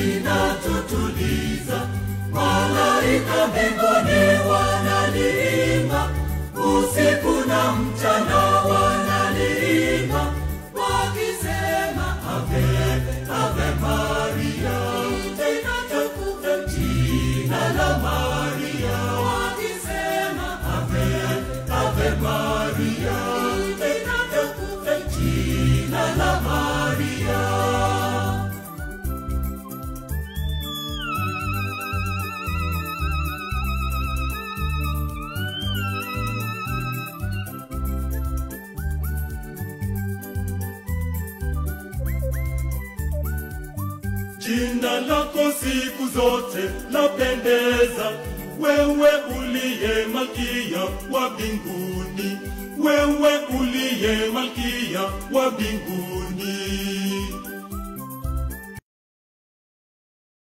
linatutuliza. Malaika mbinguni wanaliimba, usiku na mchana wanaliimba, wakisema Ave, Ave Maria. Jina tukufu, jina la Maria, wakisema Ave, Ave Maria. Jina tukufu, jina la Maria. Jina lako siku zote lapendeza, wewe uliye malkia wa mbinguni, wewe uliye malkia wa mbinguni.